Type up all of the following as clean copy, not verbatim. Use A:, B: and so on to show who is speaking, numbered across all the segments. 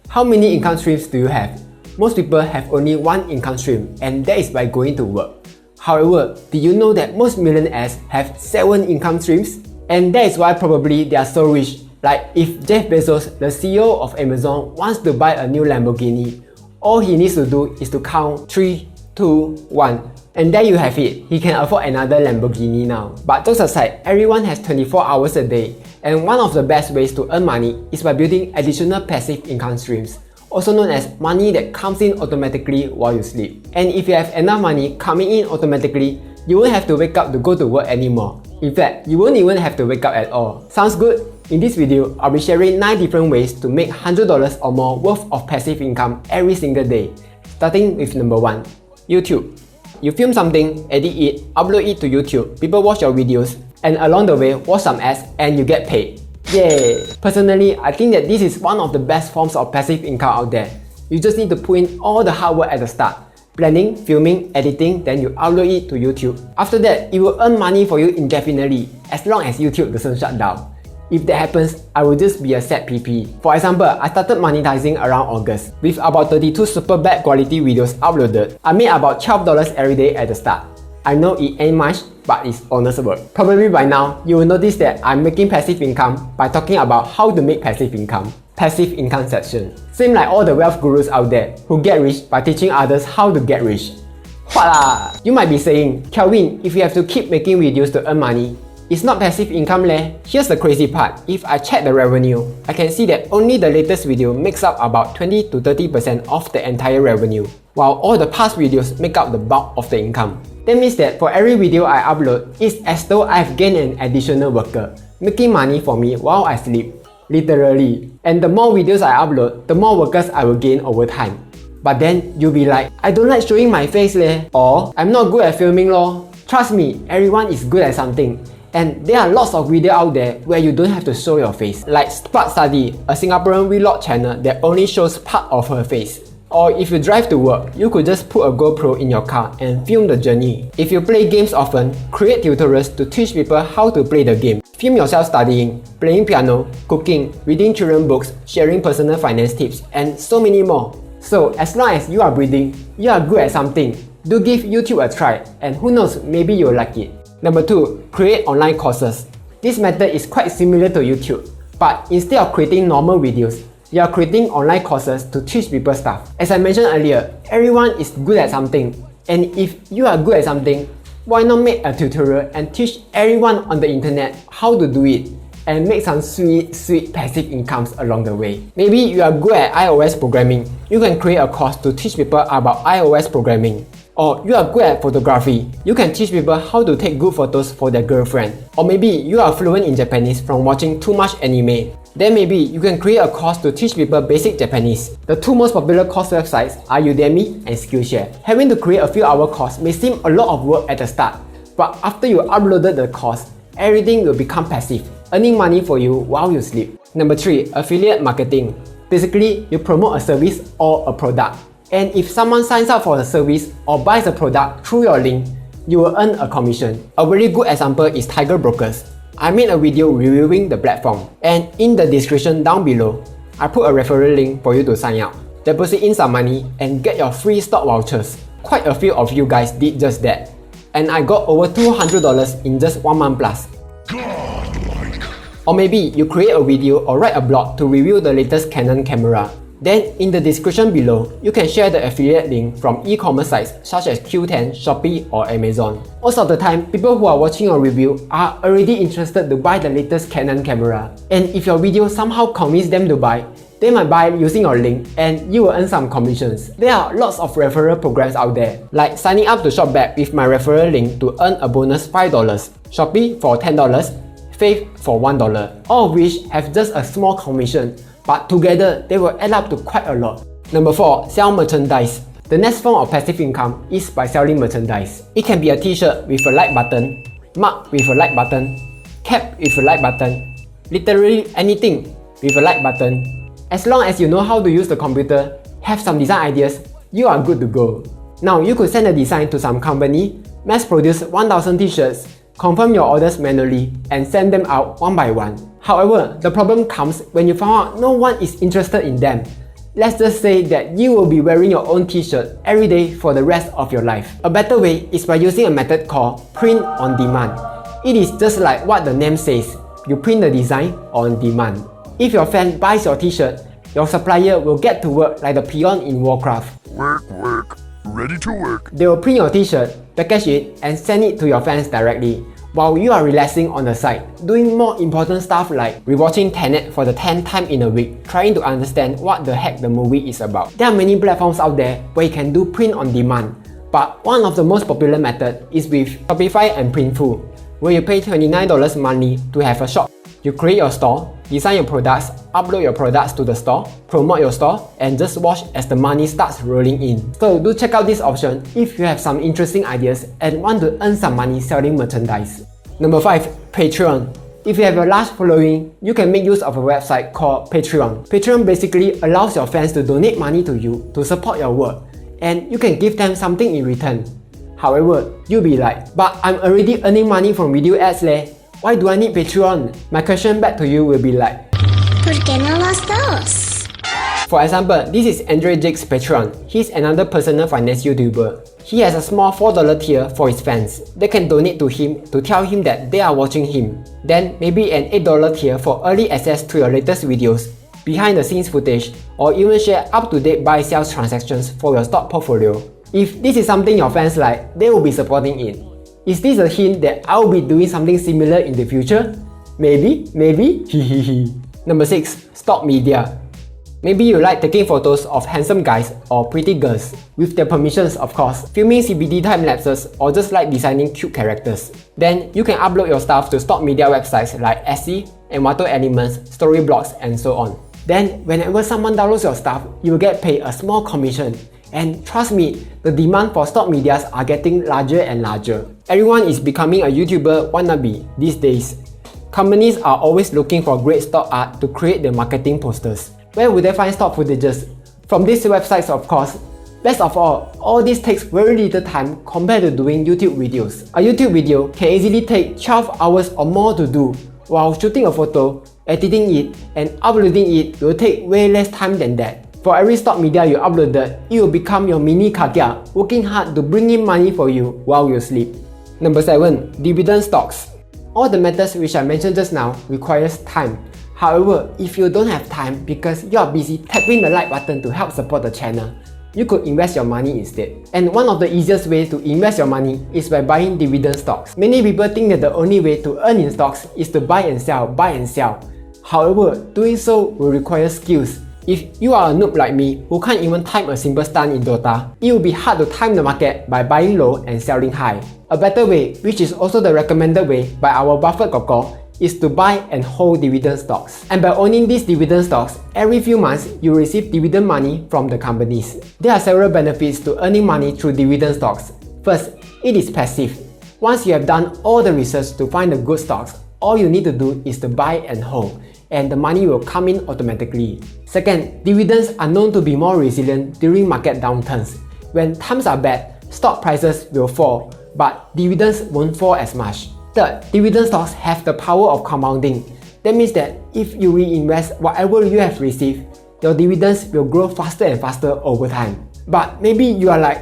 A: How many income streams do you have? Most people have only one income stream, and that is by going to work. However, did you know that most millionaires have 7 income streams? And that is why probably they are so rich. Like if Jeff Bezos, the CEO of Amazon, wants to buy a new Lamborghini, all he needs to do is to count 3, 2, 1. And there you have it, he can afford another Lamborghini now. But jokes aside, everyone has 24 hours a day, and one of the best ways to earn money is by building additional passive income streams, also known as money that comes in automatically while you sleep. And if you have enough money coming in automatically, you won't have to wake up to go to work anymore. In fact, you won't even have to wake up at all. Sounds good? In this video, I'll be sharing 9 different ways to make $100 or more worth of passive income every single day. Starting with number 1, YouTube. You film something, edit it, upload it to YouTube, people watch your videos, and along the way, watch some ads and you get paid. Yay! Personally, I think that this is one of the best forms of passive income out there. You just need to put in all the hard work at the start. Planning, filming, editing, then you upload it to YouTube. After that, it will earn money for you indefinitely, as long as YouTube doesn't shut down. If that happens, I will just be a sad PP. For example, I started monetizing around August. With about 32 super bad quality videos uploaded, I made about $12 every day at the start. I know it ain't much, but it's honest work. Probably by now, you will notice that I'm making passive income by talking about how to make passive income. Passive income section. Same like all the wealth gurus out there who get rich by teaching others how to get rich. Voila! You might be saying, Kelvin, if you have to keep making videos to earn money, it's not passive income leh. Here's the crazy part. If I check the revenue, I can see that only the latest video makes up about 20 to 30% of the entire revenue, while all the past videos make up the bulk of the income. That means that for every video I upload, it's as though I've gained an additional worker, making money for me while I sleep. Literally. And the more videos I upload, the more workers I will gain over time. But then you'll be like, I don't like showing my face leh, or I'm not good at filming lor. Trust me, everyone is good at something. And there are lots of videos out there where you don't have to show your face. Like Smart Study, a Singaporean vlog channel that only shows part of her face. Or if you drive to work, you could just put a GoPro in your car and film the journey. If you play games often, create tutorials to teach people how to play the game. Film yourself studying, playing piano, cooking, reading children's books, sharing personal finance tips, and so many more. So as long as you are breathing, you are good at something. Do give YouTube a try, and who knows, maybe you'll like it. Number 2, create online courses. This method is quite similar to YouTube, but instead of creating normal videos, you are creating online courses to teach people stuff. As I mentioned earlier, everyone is good at something, and if you are good at something, why not make a tutorial and teach everyone on the internet how to do it and make some sweet passive incomes along the way. Maybe you are good at iOS programming, you can create a course to teach people about iOS programming. Or you are good at photography, you can teach people how to take good photos for their girlfriend. Or maybe you are fluent in Japanese from watching too much anime. Then maybe you can create a course to teach people basic Japanese. The 2 most popular course websites are Udemy and Skillshare. Having to create a few hour course may seem a lot of work at the start, but after you uploaded the course, everything will become passive, earning money for you while you sleep. Number 3, affiliate marketing. Basically, you promote a service or a product. And if someone signs up for a service or buys a product through your link, you will earn a commission. A very good example is Tiger Brokers. I made a video reviewing the platform, and in the description down below, I put a referral link for you to sign up. Deposit in some money and get your free stock vouchers. Quite a few of you guys did just that. And I got over $200 in just 1 month plus. Godlike. Or maybe you create a video or write a blog to review the latest Canon camera. Then in the description below, you can share the affiliate link from e-commerce sites such as Q10, Shopee or Amazon. Most of the time, people who are watching your review are already interested to buy the latest Canon camera. And if your video somehow convinces them to buy, they might buy using your link and you will earn some commissions. There are lots of referral programs out there, like signing up to ShopBack with my referral link to earn a bonus $5, Shopee for $10, Faith for $1, all of which have just a small commission, but together they will add up to quite a lot. Number 4, sell merchandise. The next form of passive income is by selling merchandise. It can be a t-shirt with a like button, mug with a like button, cap with a like button, literally anything with a like button. As long as you know how to use the computer, have some design ideas, you are good to go. Now you could send a design to some company, mass produce 1000 t-shirts, confirm your orders manually, and send them out one by one. However, the problem comes when you found out no one is interested in them. Let's just say that you will be wearing your own t-shirt every day for the rest of your life. A better way is by using a method called print on demand. It is just like what the name says. You print the design on demand. If your fan buys your t-shirt, your supplier will get to work like the peon in Warcraft.
B: Work. Ready to work.
A: They will print your t-shirt, package it, and send it to your fans directly, while you are relaxing on the side, doing more important stuff like rewatching Tenet for the 10th time in a week, trying to understand what the heck the movie is about. There are many platforms out there where you can do print on demand, but one of the most popular methods is with Shopify and Printful, where you pay $29 monthly to have a shop. You create your store, design your products, upload your products to the store, promote your store, and just watch as the money starts rolling in. So do check out this option if you have some interesting ideas and want to earn some money selling merchandise. Number 5. Patreon. If you have a large following, you can make use of a website called Patreon. Patreon basically allows your fans to donate money to you to support your work, and you can give them something in return. However, you'll be like, but I'm already earning money from video ads leh. Why do I need Patreon? My question back to you will be like,
C: ¿Por qué no los dos?
A: For example, this is Andre Jake's Patreon. He's another personal finance YouTuber. He has a small $4 tier for his fans. They can donate to him to tell him that they are watching him. Then maybe an $8 tier for early access to your latest videos, behind the scenes footage, or even share up-to-date buy-sell transactions for your stock portfolio. If this is something your fans like, they will be supporting it. Is this a hint that I will be doing something similar in the future? Maybe, hehehe. Number 6. Stock media. Maybe you like taking photos of handsome guys or pretty girls, with their permissions of course, filming CBD time lapses, or just like designing cute characters. Then you can upload your stuff to stock media websites like Etsy, Envato Elements, Storyblogs, and so on. Then whenever someone downloads your stuff, you will get paid a small commission. And trust me, the demand for stock medias are getting larger and larger. Everyone is becoming a YouTuber wannabe these days. Companies are always looking for great stock art to create their marketing posters. Where would they find stock footages? From these websites of course. Best of all this takes very little time compared to doing YouTube videos. A YouTube video can easily take 12 hours or more to do, while shooting a photo, editing it, and uploading it will take way less time than that. For every stock media you uploaded, it will become your mini kakya, working hard to bring in money for you while you sleep. Number 7. Dividend stocks. All the methods which I mentioned just now requires time. However, if you don't have time because you are busy tapping the like button to help support the channel, you could invest your money instead. And one of the easiest ways to invest your money is by buying dividend stocks. Many people think that the only way to earn in stocks is to buy and sell. However, doing so will require skills. If you are a noob like me who can't even time a simple stun in Dota, it will be hard to time the market by buying low and selling high. A better way, which is also the recommended way by our Buffett Koko, is to buy and hold dividend stocks. And by owning these dividend stocks, every few months you receive dividend money from the companies. There are several benefits to earning money through dividend stocks. First, it is passive. Once you have done all the research to find the good stocks, all you need to do is to buy and hold, and the money will come in automatically. Second, dividends are known to be more resilient during market downturns. When times are bad, stock prices will fall, but dividends won't fall as much. Third, dividend stocks have the power of compounding. That means that if you reinvest whatever you have received, your dividends will grow faster and faster over time. But maybe you are like,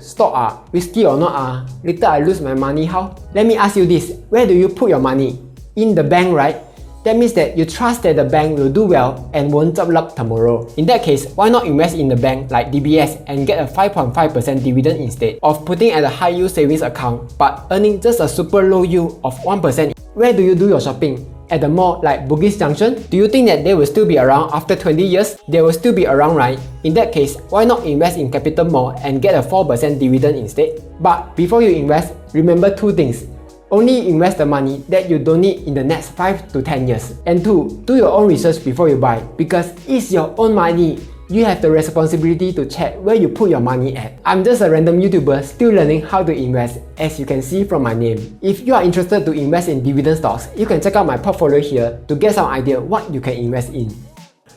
A: stock risky or not later I lose my money how? Let me ask you this, where do you put your money? In the bank, right? That means that you trust that the bank will do well and won't jump up tomorrow. In that case, why not invest in the bank like DBS and get a 5.5% dividend instead of putting at a high yield savings account but earning just a super low yield of 1%? Where do you do your shopping? At the mall like Bugis Junction? Do you think that they will still be around after 20 years? They will still be around, right? In that case, why not invest in Capital Mall and get a 4% dividend instead? But before you invest, remember two things. Only invest the money that you don't need in the next 5 to 10 years. And 2, do your own research before you buy, because it's your own money. You have the responsibility to check where you put your money at. I'm just a random YouTuber still learning how to invest, as you can see from my name. If you are interested to invest in dividend stocks, you can check out my portfolio here to get some idea what you can invest in.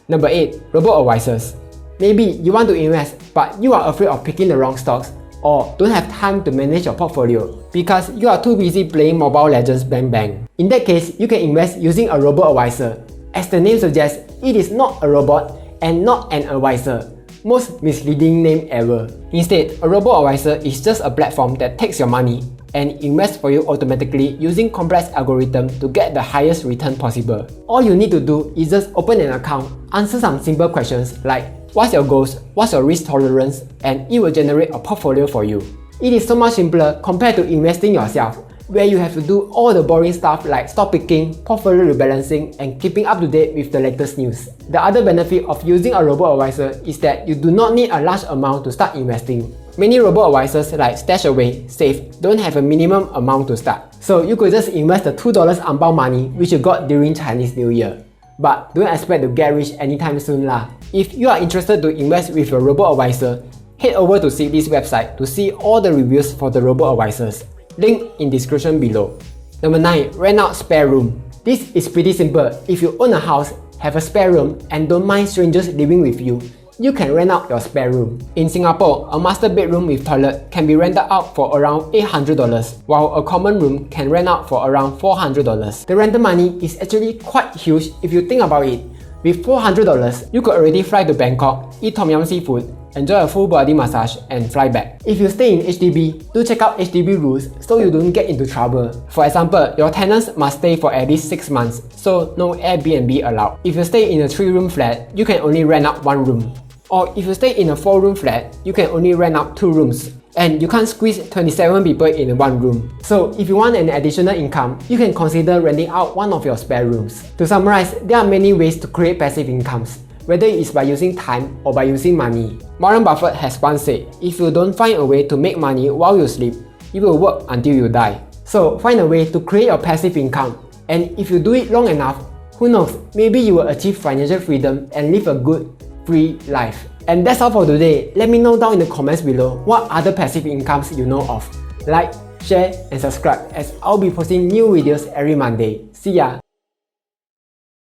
A: Number 8. ROBOADVISORS. Maybe you want to invest, but you are afraid of picking the wrong stocks, or don't have time to manage your portfolio because you are too busy playing Mobile Legends Bang Bang. In that case, you can invest using a robo-advisor. As the name suggests, it is not a robot and not an advisor. Most misleading name ever. Instead, a robo-advisor is just a platform that takes your money and invests for you automatically using complex algorithms to get the highest return possible. All you need to do is just open an account, answer some simple questions like what's your goals, what's your risk tolerance, and it will generate a portfolio for you. It is so much simpler compared to investing yourself, where you have to do all the boring stuff like stock picking, portfolio rebalancing, and keeping up to date with the latest news. The other benefit of using a robo-advisor is that you do not need a large amount to start investing. Many robo-advisors like StashAway, Save don't have a minimum amount to start. So you could just invest the $2 ambao money which you got during Chinese New Year. But don't expect to get rich anytime soon lah. If you are interested to invest with a robo-advisor, head over to this website to see all the reviews for the robo-advisors. Link in description below. Number 9. Rent out spare room. This is pretty simple. If you own a house, have a spare room, and don't mind strangers living with you, you can rent out your spare room. In Singapore, a master bedroom with toilet can be rented out for around $800, while a common room can rent out for around $400. The rental money is actually quite huge if you think about it. With $400, you could already fly to Bangkok, eat Tom Yum seafood, enjoy a full body massage, and fly back. If you stay in HDB, do check out HDB rules so you don't get into trouble. For example, your tenants must stay for at least 6 months, so no Airbnb allowed. If you stay in a 3-room flat, you can only rent out 1 room. Or if you stay in a 4-room flat, you can only rent out 2 rooms. And you can't squeeze 27 people in 1 room. So if you want an additional income, you can consider renting out one of your spare rooms. To summarize, there are many ways to create passive incomes, whether it is by using time or by using money. Warren Buffett has once said, if you don't find a way to make money while you sleep, you will work until you die. So find a way to create your passive income. And if you do it long enough, who knows, maybe you will achieve financial freedom and live a good, free life. And that's all for today. Let me know down in the comments below what other passive incomes you know of. Like, share, and subscribe as I'll be posting new videos every Monday. See ya!